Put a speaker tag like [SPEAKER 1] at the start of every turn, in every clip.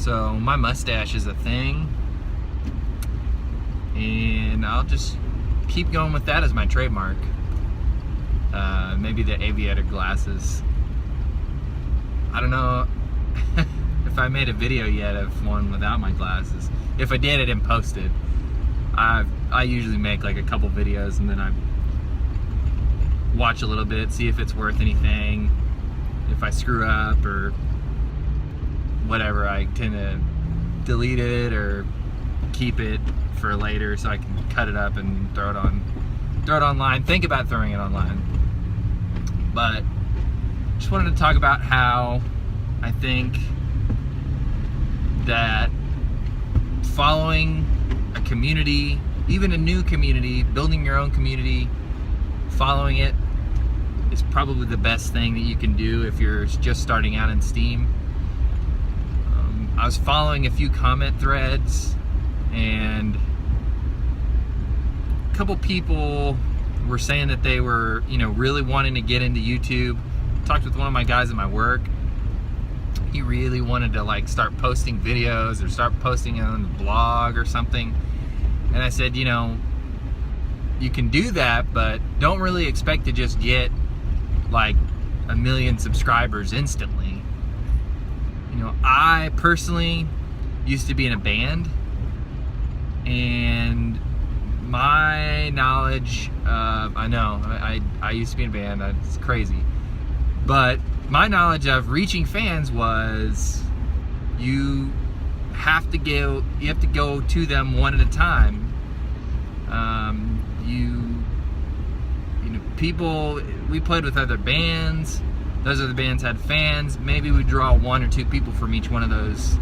[SPEAKER 1] So my mustache is a thing, and I'll just keep going with that as my trademark. Maybe the aviator glasses. I don't know if I made a video yet of one without my glasses. If I did, I didn't post it. I usually make like a couple videos and then I watch a little bit, see if it's worth anything. If I screw up or whatever, I tend to delete it or keep it for later so I can cut it up and throw it online. Think about throwing it online. But just wanted to talk about how I think that following a community, even a new community, building your own community, following it is probably the best thing that you can do if you're just starting out in Steam. I was following a few comment threads, and a couple people were saying that they were, really wanting to get into YouTube. Talked with one of my guys at my work. He really wanted to like start posting videos or start posting it on the blog or something. And I said, you can do that, but don't really expect to just get like 1 million subscribers instantly. I personally used to be in a band, and my knowledge of, I used to be in a band, that's crazy, but my knowledge of reaching fans was you have to go to them one at a time. People, we played with other bands, those other bands had fans, maybe we'd draw 1 or 2 people from each one of those.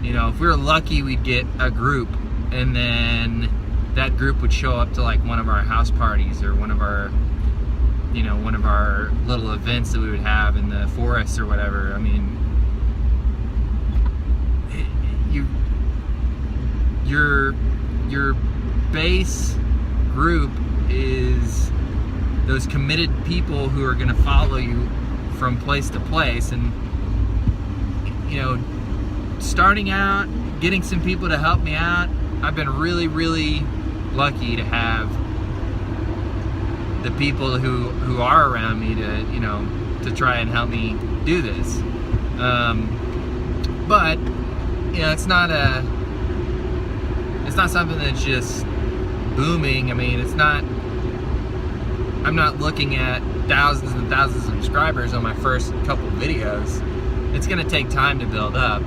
[SPEAKER 1] If we were lucky, we'd get a group, and then that group would show up to like one of our house parties or one of our little events that we would have in the forest or whatever. I mean, your base group is those committed people who are going to follow you from place to place. And starting out, getting some people to help me out, I've been really, really lucky to have the people who are around me to try and help me do this. But it's not something that's just booming. I mean, I'm not looking at thousands and thousands of subscribers on my first couple videos. It's gonna take time to build up,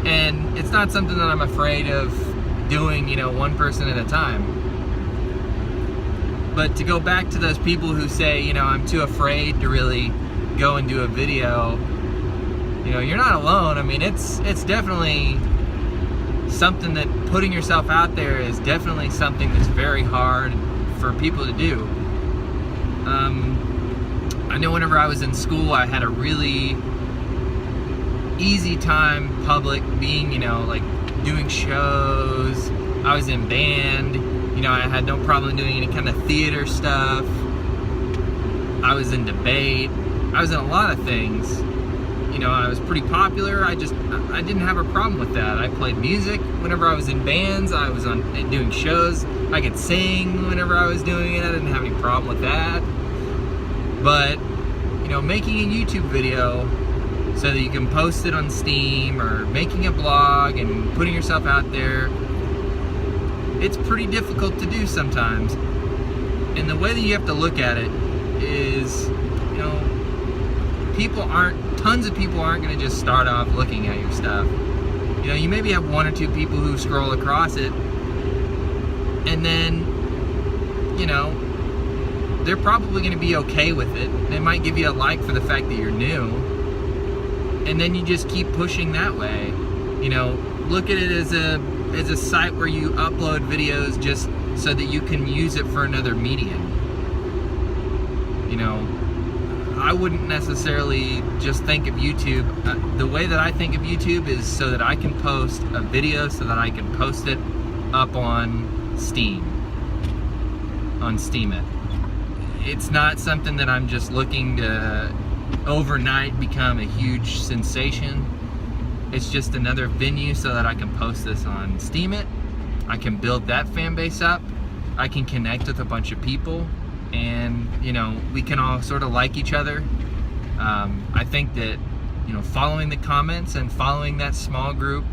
[SPEAKER 1] and it's not something that I'm afraid of doing, one person at a time. But to go back to those people who say, I'm too afraid to really go and do a video, you're not alone. I mean, it's definitely something that putting yourself out there is definitely something that's very hard for people to do. I know whenever I was in school, I had a really easy time public being, like doing shows. I was in band. I had no problem doing any kind of theater stuff. I was in debate. I was in a lot of things. I was pretty popular. I didn't have a problem with that. I played music whenever I was in bands. I was doing shows. I could sing whenever I was doing it. I didn't have any problem with that. But, making a YouTube video so that you can post it on Steam, or making a blog and putting yourself out there, it's pretty difficult to do sometimes. And the way that you have to look at it is, tons of people aren't going to just start off looking at your stuff. You maybe have 1 or 2 people who scroll across it, and then, they're probably going to be okay with it. They might give you a like for the fact that you're new, and then you just keep pushing that way. Look at it as a site where you upload videos just so that you can use it for another medium. I wouldn't necessarily just think of YouTube. The way that I think of YouTube is so that I can post a video, so that I can post it up on Steam, on Steemit. It's not something that I'm just looking to overnight become a huge sensation. It's just another venue so that I can post this on Steemit. I can build that fan base up. I can connect with a bunch of people, and you know, we can all sort of like each other. I think that, you know, following the comments and following that small group,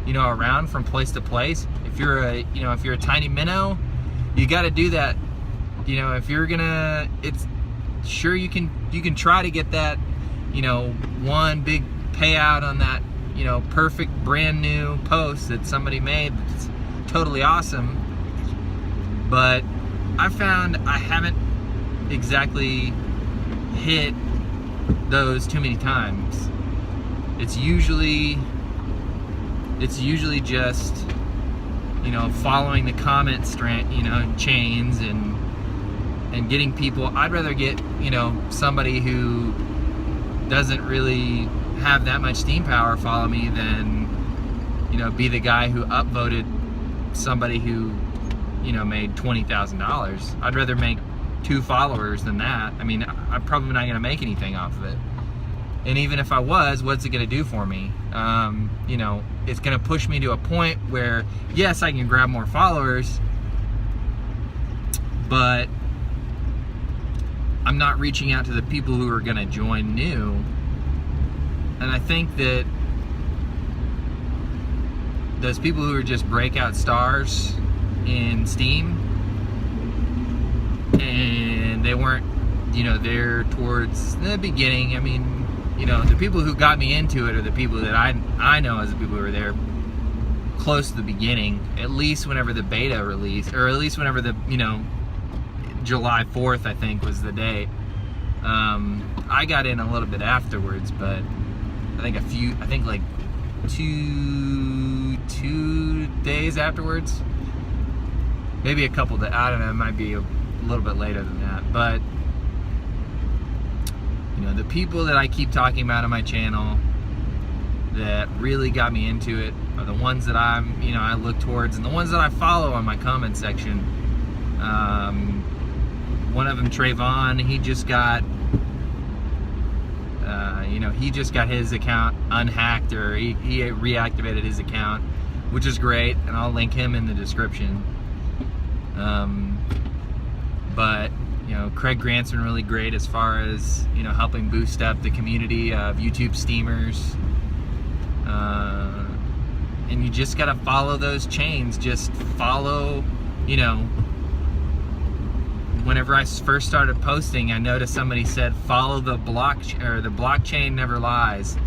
[SPEAKER 1] you know, around from place to place. If you're a tiny minnow, you got to do that. You know, if you're gonna, it's sure you can try to get that, you know, one big payout on that, you know, perfect brand new post that somebody made that's totally awesome. But I found I haven't exactly hit those too many times. It's usually just, you know, following the comment chains and getting people. I'd rather get, you know, somebody who doesn't really have that much steam power follow me than, you know, be the guy who upvoted somebody who, you know, made $20,000. I'd rather make 2 followers than that. I mean, I'm probably not going to make anything off of it. And even if I was, what's it going to do for me? You know, it's going to push me to a point where, yes, I can grab more followers, but I'm not reaching out to the people who are going to join new. And I think that those people who are just breakout stars in Steam, and they weren't, you know, there towards the beginning. I mean, you know, the people who got me into it are the people that I know as the people who were there close to the beginning, at least whenever the beta released, or at least whenever the, you know, July 4th, I think, was the date. I got in a little bit afterwards, but I think like two days afterwards, maybe a couple days. I don't know. It might be a little bit later than that. But you know, the people that I keep talking about on my channel that really got me into it are the ones that I look towards, and the ones that I follow on my comment section. One of them, Trayvon, he just got his account unhacked, or he reactivated his account, which is great, and I'll link him in the description. But you know, Craig Grant's been really great as far as, you know, helping boost up the community of YouTube steamers. And you just gotta follow those chains. Just follow, you know. Whenever I first started posting, I noticed somebody said, follow the blockchain never lies.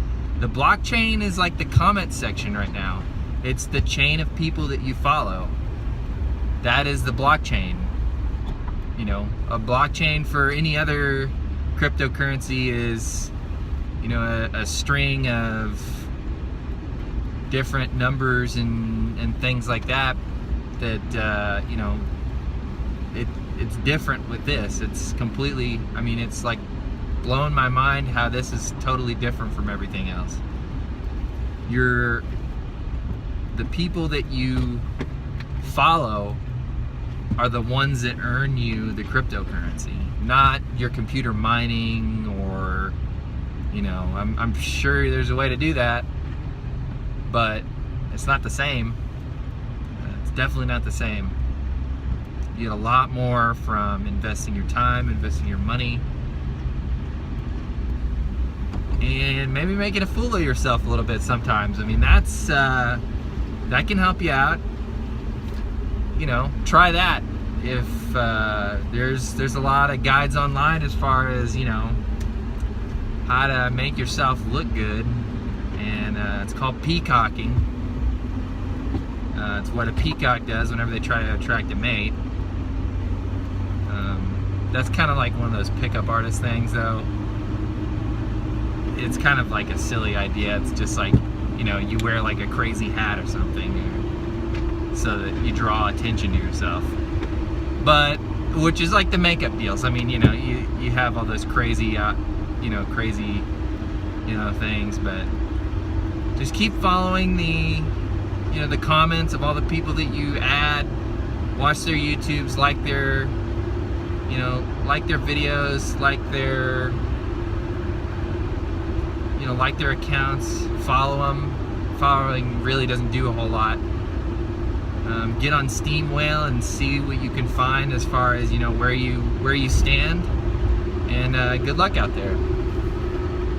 [SPEAKER 1] The blockchain is like the comment section right now. It's the chain of people that you follow. That is the blockchain. You know, a blockchain for any other cryptocurrency is, you know, a string of different numbers and things like that, you know, it's different with this. It's completely, I mean, it's like blowing my mind how this is totally different from everything else. The people that you follow are the ones that earn you the cryptocurrency, not your computer mining, or, you know, I'm sure there's a way to do that, but it's not the same. It's definitely not the same. You get a lot more from investing your time, investing your money, and maybe making a fool of yourself a little bit sometimes. I mean, that's that can help you out. You know, try that. If there's a lot of guides online as far as, you know, how to make yourself look good, and it's called peacocking. It's what a peacock does whenever they try to attract a mate. That's kind of like one of those pickup artist things, though. It's kind of like a silly idea. It's just like, you know, you wear like a crazy hat or something, so that you draw attention to yourself. But, which is like the makeup deals. I mean, you know, you have all those crazy, things, but just keep following the comments of all the people that you add. Watch their YouTubes, like their videos, like their accounts, follow them. following really doesn't do a whole lot. Get on Steam Whale and see what you can find as far as, you know, where you stand, and good luck out there.